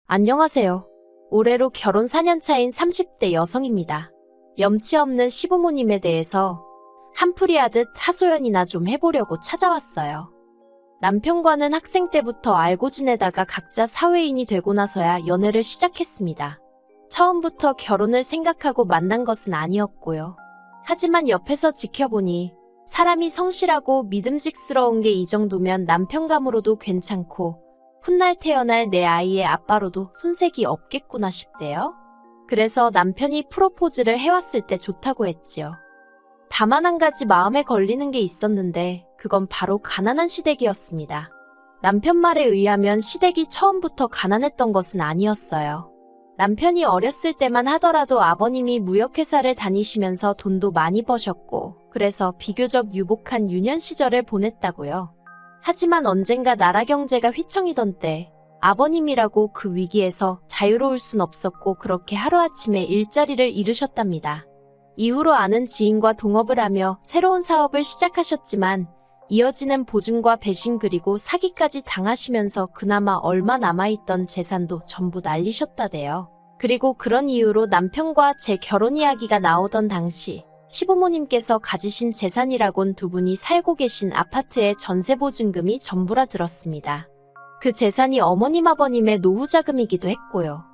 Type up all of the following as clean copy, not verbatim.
안녕하세요. 올해로 결혼 4년 차인 30대 여성입니다. 염치 없는 시부모님에 대해서 한풀이 하듯 하소연이나 좀 해보려고 찾아왔어요. 남편과는 학생 때부터 알고 지내다가 각자 사회인이 되고 나서야 연애를 시작했습니다. 처음부터 결혼을 생각하고 만난 것은 아니었고요. 하지만 옆에서 지켜보니 사람이 성실하고 믿음직스러운 게 이 정도면 남편감으로도 괜찮고 훗날 태어날 내 아이의 아빠로도 손색이 없겠구나 싶대요. 그래서 남편이 프로포즈를 해왔을 때 좋다고 했지요. 다만 한 가지 마음에 걸리는 게 있었는데 그건 바로 가난한 시댁이었습니다. 남편 말에 의하면 시댁이 처음부터 가난했던 것은 아니었어요. 남편이 어렸을 때만 하더라도 아버님이 무역회사를 다니시면서 돈도 많이 버셨고 그래서 비교적 유복한 유년 시절을 보냈다고요. 하지만 언젠가 나라 경제가 휘청이던 때 아버님이라고 그 위기에서 자유로울 순 없었고 그렇게 하루아침에 일자리를 잃으셨답니다. 이후로 아는 지인과 동업을 하며 새로운 사업을 시작하셨지만 이어지는 보증과 배신 그리고 사기까지 당하시면서 그나마 얼마 남아있던 재산도 전부 날리셨다대요. 그리고 그런 이유로 남편과 제 결혼 이야기가 나오던 당시 시부모님께서 가지신 재산이라곤 두 분이 살고 계신 아파트의 전세보증금이 전부라 들었습니다. 그 재산이 어머님 아버님의 노후자금이기도 했고요.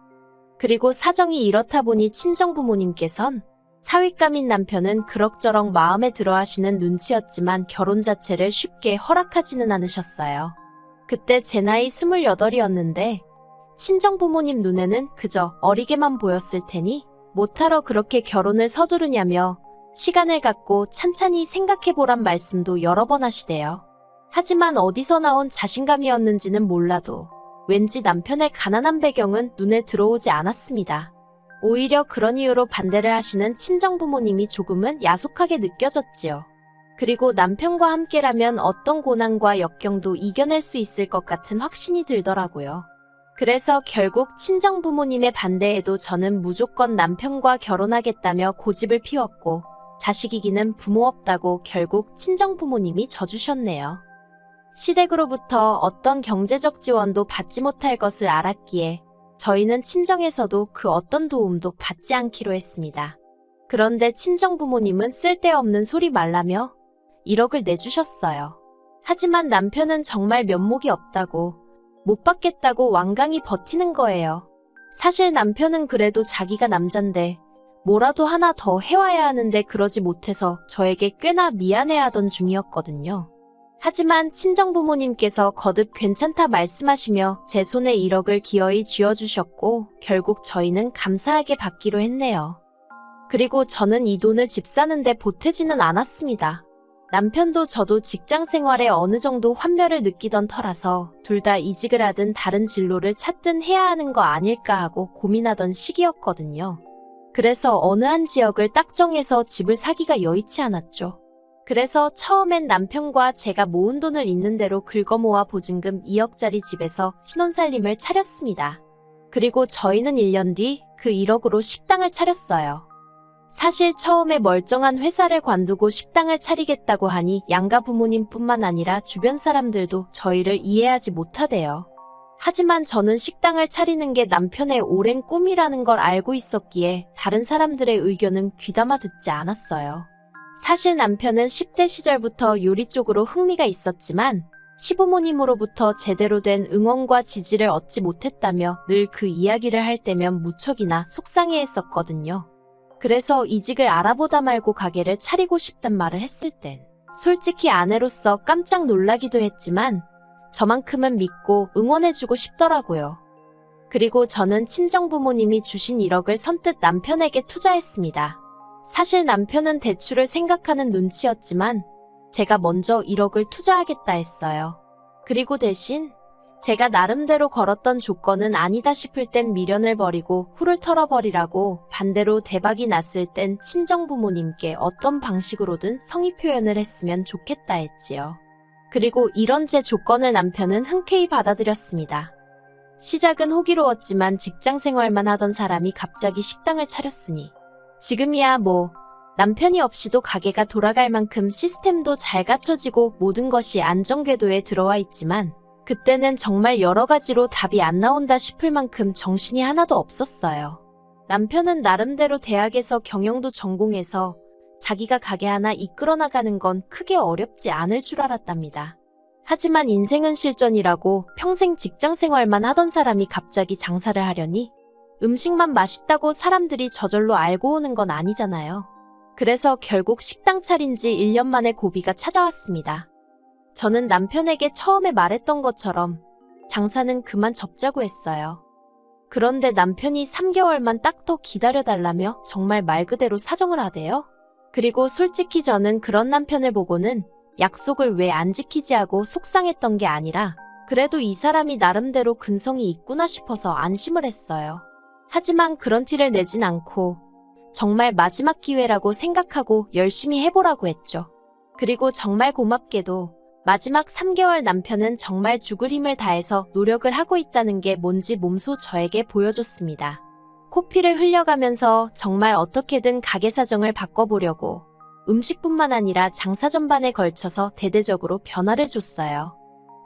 그리고 사정이 이렇다 보니 친정부모님께선 사윗감인 남편은 그럭저럭 마음에 들어 하시는 눈치였지만 결혼 자체를 쉽게 허락하지는 않으셨어요. 그때 제 나이 28이었는데 친정부모님 눈에는 그저 어리게만 보였을 테니 못하러 그렇게 결혼을 서두르냐며 시간을 갖고 찬찬히 생각해보란 말씀도 여러 번 하시대요. 하지만 어디서 나온 자신감이었는지는 몰라도 왠지 남편의 가난한 배경은 눈에 들어오지 않았습니다. 오히려 그런 이유로 반대를 하시는 친정부모님이 조금은 야속하게 느껴졌지요. 그리고 남편과 함께라면 어떤 고난과 역경도 이겨낼 수 있을 것 같은 확신이 들더라고요. 그래서 결국 친정부모님의 반대에도 저는 무조건 남편과 결혼하겠다며 고집을 피웠고 자식이기는 부모 없다고 결국 친정부모님이 져주셨네요. 시댁으로부터 어떤 경제적 지원도 받지 못할 것을 알았기에 저희는 친정에서도 그 어떤 도움도 받지 않기로 했습니다. 그런데 친정부모님은 쓸데없는 소리 말라며 1억을 내주셨어요. 하지만 남편은 정말 면목이 없다고 못 받겠다고 완강히 버티는 거예요. 사실 남편은 그래도 자기가 남잔데 뭐라도 하나 더 해와야 하는데 그러지 못해서 저에게 꽤나 미안해하던 중이었거든요. 하지만 친정부모님께서 거듭 괜찮다 말씀하시며 제 손에 1억을 기어이 쥐어주셨고 결국 저희는 감사하게 받기로 했네요. 그리고 저는 이 돈을 집 사는데 보태지는 않았습니다. 남편도 저도 직장 생활에 어느 정도 환멸을 느끼던 터라서 둘 다 이직을 하든 다른 진로를 찾든 해야 하는 거 아닐까 하고 고민하던 시기였거든요. 그래서 어느 한 지역을 딱 정해서 집을 사기가 여의치 않았죠. 그래서 처음엔 남편과 제가 모은 돈을 있는 대로 긁어모아 보증금 2억짜리 집에서 신혼살림을 차렸습니다. 그리고 저희는 1년 뒤 그 1억으로 식당을 차렸어요. 사실 처음에 멀쩡한 회사를 관두고 식당을 차리겠다고 하니 양가 부모님뿐만 아니라 주변 사람들도 저희를 이해하지 못하대요. 하지만 저는 식당을 차리는 게 남편의 오랜 꿈이라는 걸 알고 있었기에 다른 사람들의 의견은 귀담아 듣지 않았어요. 사실 남편은 10대 시절부터 요리 쪽으로 흥미가 있었지만 시부모님으로부터 제대로 된 응원과 지지를 얻지 못했다며 늘 그 이야기를 할 때면 무척이나 속상해했었거든요. 그래서 이직을 알아보다 말고 가게를 차리고 싶단 말을 했을 땐 솔직히 아내로서 깜짝 놀라기도 했지만 저만큼은 믿고 응원해주고 싶더라고요. 그리고 저는 친정부모님이 주신 1억을 선뜻 남편에게 투자했습니다. 사실 남편은 대출을 생각하는 눈치였지만 제가 먼저 1억을 투자하겠다 했어요. 그리고 대신 제가 나름대로 걸었던 조건은 아니다 싶을 땐 미련을 버리고 후를 털어버리라고 반대로 대박이 났을 땐 친정부모님께 어떤 방식으로든 성의 표현을 했으면 좋겠다 했지요. 그리고 이런 제 조건을 남편은 흔쾌히 받아들였습니다. 시작은 호기로웠지만 직장 생활만 하던 사람이 갑자기 식당을 차렸으니 지금이야 뭐 남편이 없이도 가게가 돌아갈 만큼 시스템도 잘 갖춰지고 모든 것이 안정궤도에 들어와 있지만 그때는 정말 여러 가지로 답이 안 나온다 싶을 만큼 정신이 하나도 없었어요. 남편은 나름대로 대학에서 경영도 전공해서 자기가 가게 하나 이끌어 나가는 건 크게 어렵지 않을 줄 알았답니다. 하지만 인생은 실전이라고 평생 직장 생활만 하던 사람이 갑자기 장사를 하려니 음식만 맛있다고 사람들이 저절로 알고 오는 건 아니잖아요. 그래서 결국 식당 차린 지 1년 만에 고비가 찾아왔습니다. 저는 남편에게 처음에 말했던 것처럼 장사는 그만 접자고 했어요. 그런데 남편이 3개월만 딱 더 기다려달라며 정말 말 그대로 사정을 하대요. 그리고 솔직히 저는 그런 남편을 보고는 약속을 왜 안 지키지 하고 속상했던 게 아니라 그래도 이 사람이 나름대로 근성이 있구나 싶어서 안심을 했어요. 하지만 그런 티를 내진 않고 정말 마지막 기회라고 생각하고 열심히 해보라고 했죠. 그리고 정말 고맙게도 마지막 3개월 남편은 정말 죽을 힘을 다해서 노력을 하고 있다는 게 뭔지 몸소 저에게 보여줬습니다. 코피를 흘려가면서 정말 어떻게든 가게 사정을 바꿔보려고 음식뿐만 아니라 장사 전반에 걸쳐서 대대적으로 변화를 줬어요.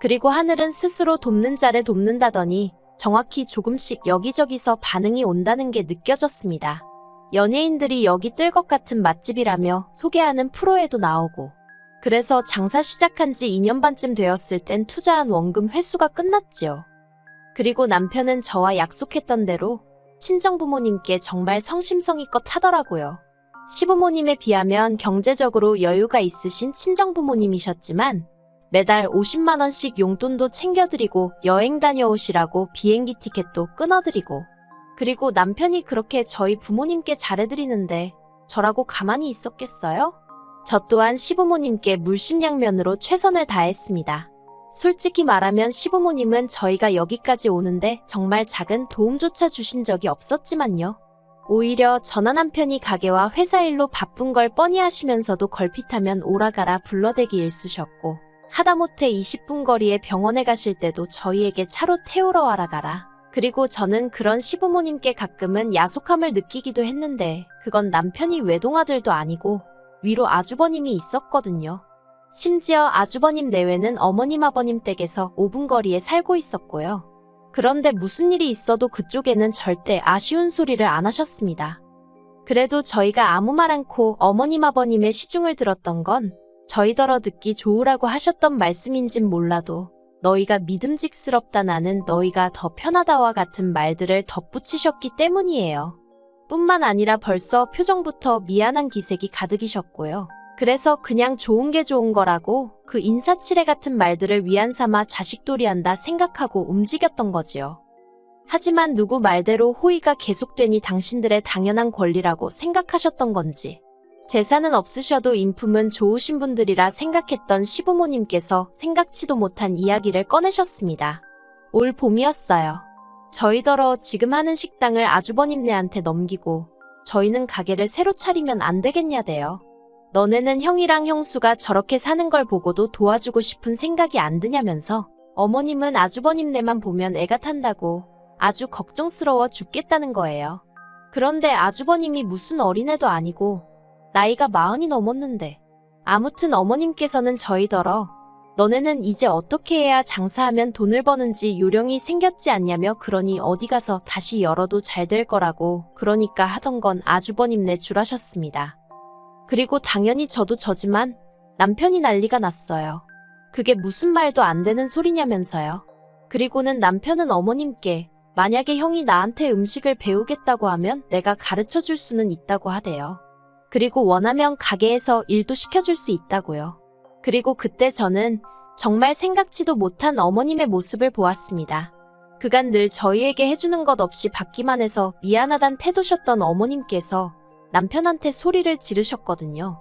그리고 하늘은 스스로 돕는 자를 돕는다더니 정확히 조금씩 여기저기서 반응이 온다는 게 느껴졌습니다. 연예인들이 여기 뜰 것 같은 맛집이라며 소개하는 프로에도 나오고 그래서 장사 시작한 지 2년 반쯤 되었을 땐 투자한 원금 회수가 끝났지요. 그리고 남편은 저와 약속했던 대로 친정부모님께 정말 성심성의껏 하더라고요. 시부모님에 비하면 경제적으로 여유가 있으신 친정부모님이셨지만 매달 50만 원씩 용돈도 챙겨드리고 여행 다녀오시라고 비행기 티켓도 끊어드리고 그리고 남편이 그렇게 저희 부모님께 잘해드리는데 저라고 가만히 있었겠어요? 저 또한 시부모님께 물심양면으로 최선을 다했습니다. 솔직히 말하면 시부모님은 저희가 여기까지 오는데 정말 작은 도움조차 주신 적이 없었지만요. 오히려 저나 남편이 가게와 회사 일로 바쁜 걸 뻔히 하시면서도 걸핏하면 오라가라 불러대기 일쑤셨고 하다못해 20분 거리에 병원에 가실 때도 저희에게 차로 태우러 와라 가라. 그리고 저는 그런 시부모님께 가끔은 야속함을 느끼기도 했는데 그건 남편이 외동아들도 아니고 위로 아주버님이 있었거든요. 심지어 아주버님 내외는 어머님 아버님 댁에서 5분 거리에 살고 있었고요. 그런데 무슨 일이 있어도 그쪽에는 절대 아쉬운 소리를 안 하셨습니다. 그래도 저희가 아무 말 않고 어머님 아버님의 시중을 들었던 건 저희더러 듣기 좋으라고 하셨던 말씀인진 몰라도 너희가 믿음직스럽다 나는 너희가 더 편하다와 같은 말들을 덧붙이셨기 때문이에요. 뿐만 아니라 벌써 표정부터 미안한 기색이 가득이셨고요. 그래서 그냥 좋은 게 좋은 거라고 그 인사치레 같은 말들을 위안 삼아 자식돌이한다 생각하고 움직였던 거지요. 하지만 누구 말대로 호의가 계속되니 당신들의 당연한 권리라고 생각하셨던 건지 재산은 없으셔도 인품은 좋으신 분들이라 생각했던 시부모님께서 생각지도 못한 이야기를 꺼내셨습니다. 올 봄이었어요. 저희더러 지금 하는 식당을 아주버님네한테 넘기고 저희는 가게를 새로 차리면 안 되겠냐대요. 너네는 형이랑 형수가 저렇게 사는 걸 보고도 도와주고 싶은 생각이 안 드냐면서 어머님은 아주버님네만 보면 애가 탄다고 아주 걱정스러워 죽겠다는 거예요. 그런데 아주버님이 무슨 어린애도 아니고 나이가 40이 넘었는데 아무튼 어머님께서는 저희더러 너네는 이제 어떻게 해야 장사하면 돈을 버는지 요령이 생겼지 않냐며 그러니 어디 가서 다시 열어도 잘 될 거라고 그러니까 하던 건 아주버님네 줄 아셨습니다. 그리고 당연히 저도 저지만 남편이 난리가 났어요. 그게 무슨 말도 안 되는 소리냐면서요. 그리고는 남편은 어머님께 만약에 형이 나한테 음식을 배우겠다고 하면 내가 가르쳐 줄 수는 있다고 하대요. 그리고 원하면 가게에서 일도 시켜줄 수 있다고요. 그리고 그때 저는 정말 생각지도 못한 어머님의 모습을 보았습니다. 그간 늘 저희에게 해주는 것 없이 받기만 해서 미안하단 태도셨던 어머님께서 남편한테 소리를 지르셨거든요.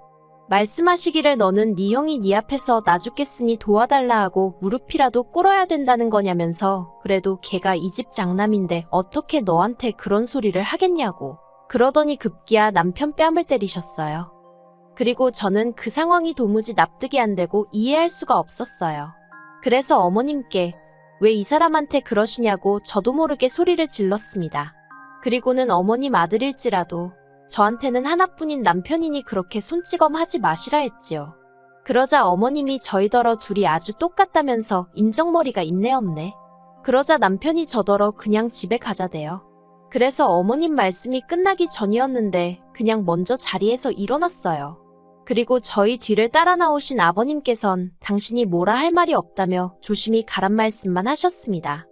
말씀하시기를 너는 네 형이 네 앞에서 나 죽겠으니 도와달라 하고 무릎이라도 꿇어야 된다는 거냐면서 그래도 걔가 이 집 장남인데 어떻게 너한테 그런 소리를 하겠냐고 그러더니 급기야 남편 뺨을 때리셨어요. 그리고 저는 그 상황이 도무지 납득이 안 되고 이해할 수가 없었어요. 그래서 어머님께 왜 이 사람한테 그러시냐고 저도 모르게 소리를 질렀습니다. 그리고는 어머님 아들일지라도 저한테는 하나뿐인 남편이니 그렇게 손찌검 하지 마시라 했지요. 그러자 어머님이 저희더러 둘이 아주 똑같다면서 인정머리가 있네 없네. 그러자 남편이 저더러 그냥 집에 가자대요. 그래서 어머님 말씀이 끝나기 전이었는데 그냥 먼저 자리에서 일어났어요. 그리고 저희 뒤를 따라 나오신 아버님께선 당신이 뭐라 할 말이 없다며 조심히 가란 말씀만 하셨습니다.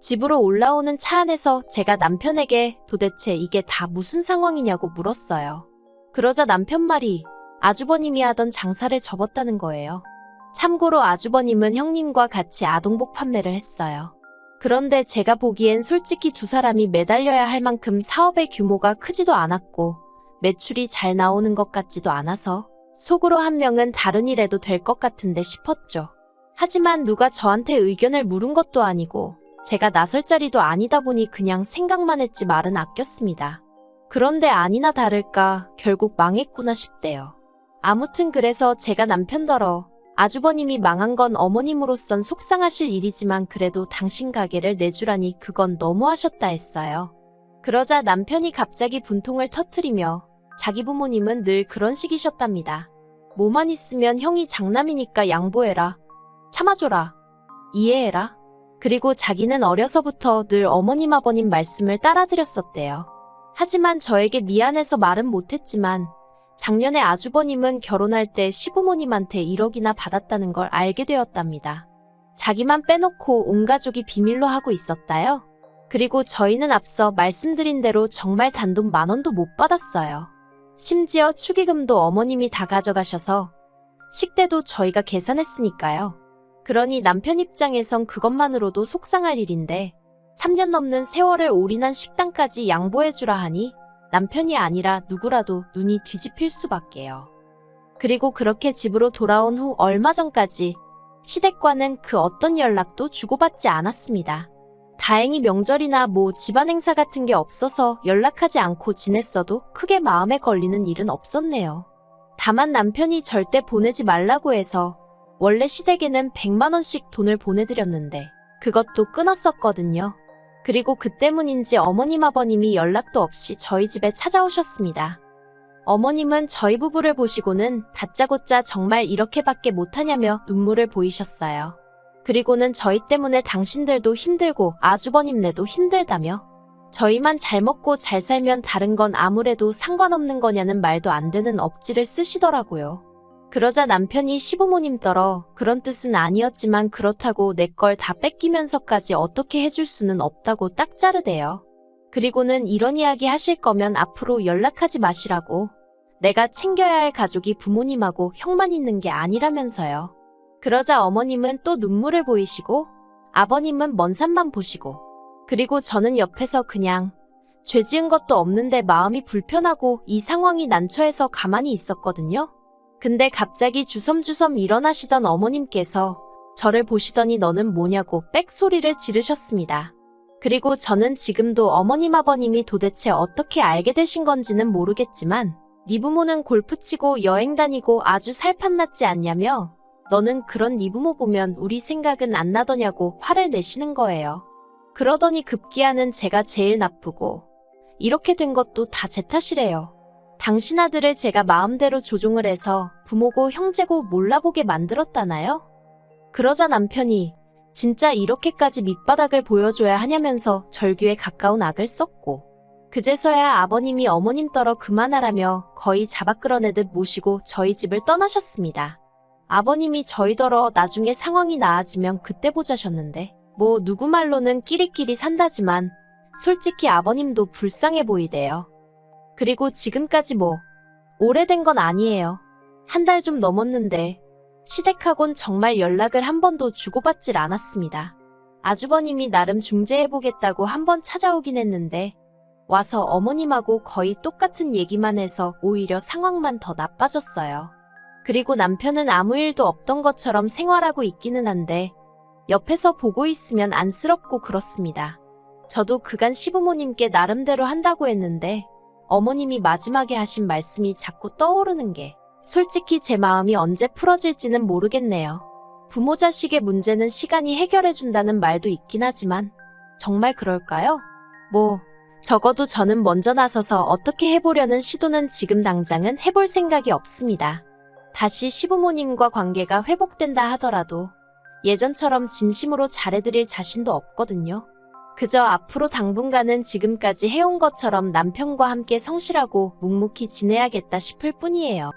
집으로 올라오는 차 안에서 제가 남편에게 도대체 이게 다 무슨 상황이냐고 물었어요. 그러자 남편 말이 아주버님이 하던 장사를 접었다는 거예요. 참고로 아주버님은 형님과 같이 아동복 판매를 했어요. 그런데 제가 보기엔 솔직히 두 사람이 매달려야 할 만큼 사업의 규모가 크지도 않았고 매출이 잘 나오는 것 같지도 않아서 속으로 한 명은 다른 일 해도 될 것 같은데 싶었죠. 하지만 누가 저한테 의견을 물은 것도 아니고 제가 나설 자리도 아니다 보니 그냥 생각만 했지 말은 아꼈습니다. 그런데 아니나 다를까 결국 망했구나 싶대요. 아무튼 그래서 제가 남편더러 아주버님이 망한 건 어머님으로선 속상하실 일이지만 그래도 당신 가게를 내주라니 그건 너무하셨다 했어요. 그러자 남편이 갑자기 분통을 터뜨리며 자기 부모님은 늘 그런 식이셨답니다. 뭐만 있으면 형이 장남이니까 양보해라. 참아줘라. 이해해라. 그리고 자기는 어려서부터 늘 어머님 아버님 말씀을 따라드렸었대요. 하지만 저에게 미안해서 말은 못했지만 작년에 아주버님은 결혼할 때 시부모님한테 1억이나 받았다는 걸 알게 되었답니다. 자기만 빼놓고 온 가족이 비밀로 하고 있었다요. 그리고 저희는 앞서 말씀드린 대로 정말 단돈 10,000원도 못 받았어요. 심지어 축의금도 어머님이 다 가져가셔서 식대도 저희가 계산했으니까요. 그러니 남편 입장에선 그것만으로도 속상할 일인데 3년 넘는 세월을 올인한 식당까지 양보해주라 하니 남편이 아니라 누구라도 눈이 뒤집힐 수밖에요. 그리고 그렇게 집으로 돌아온 후 얼마 전까지 시댁과는 그 어떤 연락도 주고받지 않았습니다. 다행히 명절이나 집안 행사 같은 게 없어서 연락하지 않고 지냈어도 크게 마음에 걸리는 일은 없었네요. 다만 남편이 절대 보내지 말라고 해서 원래 시댁에는 100만 원씩 돈을 보내드렸는데 그것도 끊었었거든요. 그리고 그 때문인지 어머님 아버님이 연락도 없이 저희 집에 찾아오셨습니다. 어머님은 저희 부부를 보시고는 다짜고짜 정말 이렇게밖에 못하냐며 눈물을 보이셨어요. 그리고는 저희 때문에 당신들도 힘들고 아주버님네도 힘들다며 저희만 잘 먹고 잘 살면 다른 건 아무래도 상관없는 거냐는 말도 안 되는 억지를 쓰시더라고요. 그러자 남편이 시부모님더러 그런 뜻은 아니었지만 그렇다고 내 걸 다 뺏기면서까지 어떻게 해줄 수는 없다고 딱 자르대요. 그리고는 이런 이야기 하실 거면 앞으로 연락하지 마시라고. 내가 챙겨야 할 가족이 부모님하고 형만 있는 게 아니라면서요. 그러자 어머님은 또 눈물을 보이시고 아버님은 먼 산만 보시고 그리고 저는 옆에서 그냥 죄 지은 것도 없는데 마음이 불편하고 이 상황이 난처해서 가만히 있었거든요. 근데 갑자기 주섬주섬 일어나시던 어머님께서 저를 보시더니 너는 뭐냐고 빽소리를 지르셨습니다. 그리고 저는 지금도 어머님 아버님이 도대체 어떻게 알게 되신 건지는 모르겠지만 네 부모는 골프 치고 여행 다니고 아주 살판났지 않냐며 너는 그런 네 부모 보면 우리 생각은 안 나더냐고 화를 내시는 거예요. 그러더니 급기야는 제가 제일 나쁘고 이렇게 된 것도 다 제 탓이래요. 당신 아들을 제가 마음대로 조종을 해서 부모고 형제고 몰라보게 만들었다나요? 그러자 남편이 진짜 이렇게까지 밑바닥을 보여줘야 하냐면서 절규에 가까운 악을 썼고 그제서야 아버님이 어머님더러 그만하라며 거의 잡아 끌어내듯 모시고 저희 집을 떠나셨습니다. 아버님이 저희더러 나중에 상황이 나아지면 그때 보자셨는데 누구 말로는 끼리끼리 산다지만 솔직히 아버님도 불쌍해 보이대요. 그리고 지금까지 오래된 건 아니에요. 한 달 좀 넘었는데 시댁하곤 정말 연락을 한 번도 주고받질 않았습니다. 아주버님이 나름 중재해보겠다고 한 번 찾아오긴 했는데 와서 어머님하고 거의 똑같은 얘기만 해서 오히려 상황만 더 나빠졌어요. 그리고 남편은 아무 일도 없던 것처럼 생활하고 있기는 한데 옆에서 보고 있으면 안쓰럽고 그렇습니다. 저도 그간 시부모님께 나름대로 한다고 했는데 어머님이 마지막에 하신 말씀이 자꾸 떠오르는 게 솔직히 제 마음이 언제 풀어질지는 모르겠네요. 부모 자식의 문제는 시간이 해결해준다는 말도 있긴 하지만 정말 그럴까요? 적어도 저는 먼저 나서서 어떻게 해보려는 시도는 지금 당장은 해볼 생각이 없습니다. 다시 시부모님과 관계가 회복된다 하더라도 예전처럼 진심으로 잘해드릴 자신도 없거든요. 그저 앞으로 당분간은 지금까지 해온 것처럼 남편과 함께 성실하고 묵묵히 지내야겠다 싶을 뿐이에요.